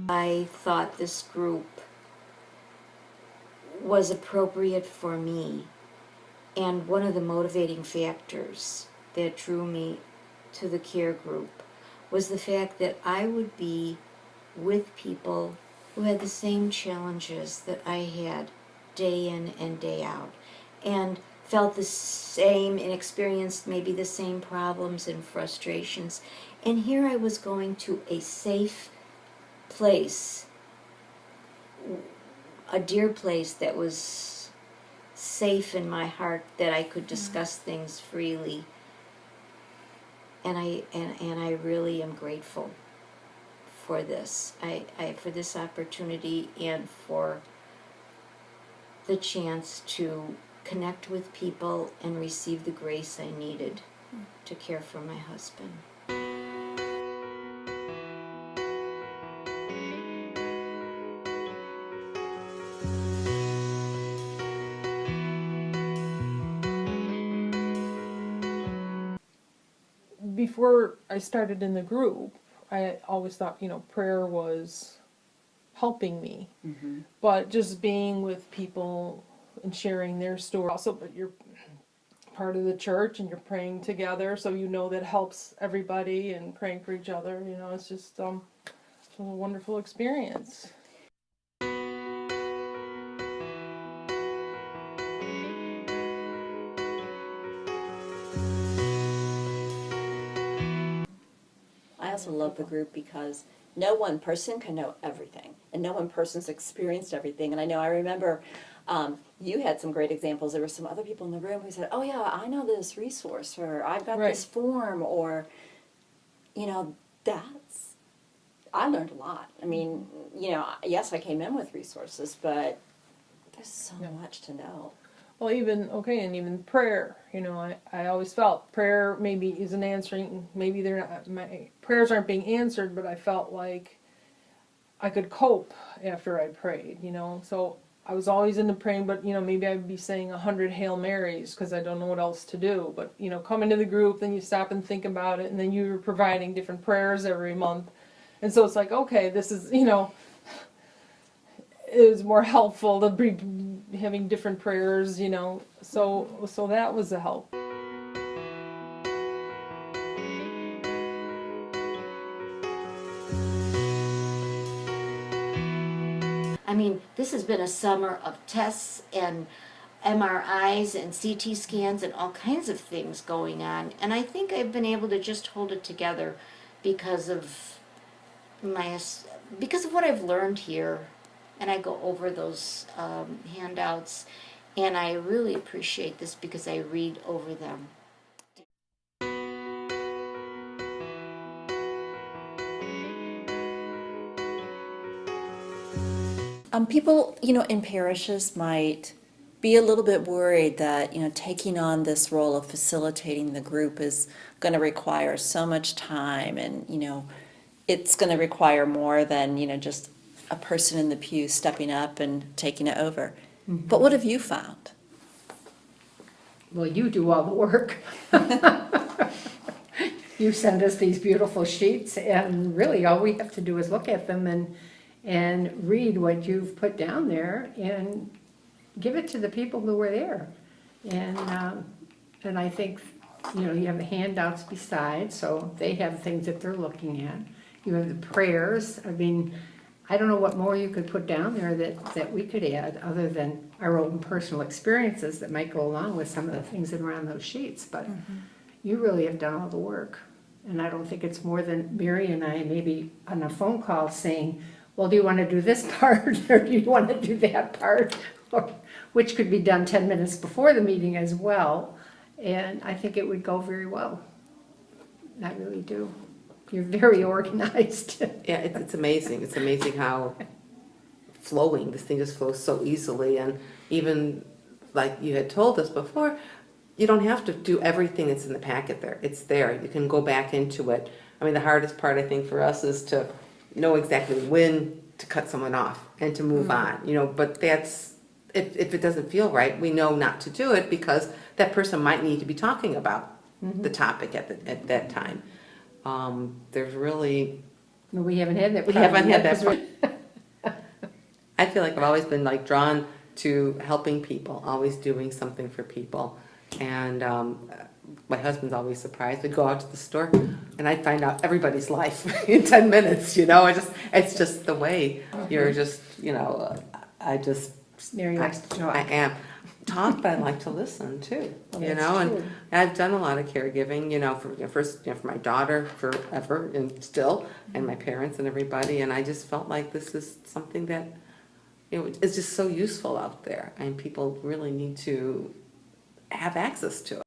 I thought this group was appropriate for me. And one of the motivating factors that drew me to the care group was the fact that I would be with people who had the same challenges that I had day in and day out, and felt the same and experienced maybe the same problems and frustrations. And here I was going to a safe place, a dear place that was safe in my heart, that I could discuss things freely. And I really am grateful for this. For this opportunity and for the chance to connect with people and receive the grace I needed to care for my husband. Before I started in the group, I always thought, prayer was helping me. Mm-hmm. But just being with people and sharing their story. Also, but you're part of the church and you're praying together, so that helps everybody, and praying for each other. It's just it's a wonderful experience. I also love the group because no one person can know everything, and no one person's experienced everything. And I remember you had some great examples. There were some other people in the room who said, "Oh yeah, I know this resource," or "I've got this form," or I learned a lot. I mean, yes, I came in with resources, but there's so much to know. Well, even prayer, I always felt prayer maybe isn't answering, maybe my prayers aren't being answered, but I felt like I could cope after I prayed, so I was always into praying, but, maybe I'd be saying 100 Hail Marys because I don't know what else to do, but, come into the group, then you stop and think about it, and then you're providing different prayers every month, and so it's like, okay, this is, it was more helpful to be having different prayers, so that was a help. I mean, this has been a summer of tests and MRIs and CT scans and all kinds of things going on, and I think I've been able to just hold it together because of what I've learned here. And I go over those handouts, and I really appreciate this because I read over them. People, in parishes might be a little bit worried that, taking on this role of facilitating the group is going to require so much time, and, it's going to require more than, just a person in the pew stepping up and taking it over. Mm-hmm. But what have you found? Well, you do all the work. You send us these beautiful sheets, and really all we have to do is look at them and read what you've put down there and give it to the people who were there. And I think, you have the handouts beside, so they have things that they're looking at. You have the prayers. I mean, I don't know what more you could put down there that we could add other than our own personal experiences that might go along with some of the things that are on those sheets. But you really have done all the work. And I don't think it's more than Mary and I maybe on a phone call saying, well, do you want to do this part or do you want to do that part? Or, which could be done 10 minutes before the meeting as well. And I think it would go very well. I really do. You're very organized. Yeah, it's amazing. It's amazing how flowing, this thing just flows so easily. And even like you had told us before, you don't have to do everything that's in the packet there. It's there. You can go back into it. I mean, the hardest part, I think, for us is to know exactly when to cut someone off and to move on. But that's, if it doesn't feel right, we know not to do it because that person might need to be talking about the topic at that time. There's really... No, we haven't had that. We haven't had that. I feel like I've always been like drawn to helping people, always doing something for people. And my husband's always surprised. We'd go out to the store and I'd find out everybody's life in 10 minutes, you know. It's just the way you're just, you know, Mary likes to talk. I am. Talk, but I like to listen too, Well, you that's know, true. and I've done a lot of caregiving, you know, for my daughter forever and still, and my parents and everybody, and I just felt like this is something that, you know, is just so useful out there, and people really need to have access to it.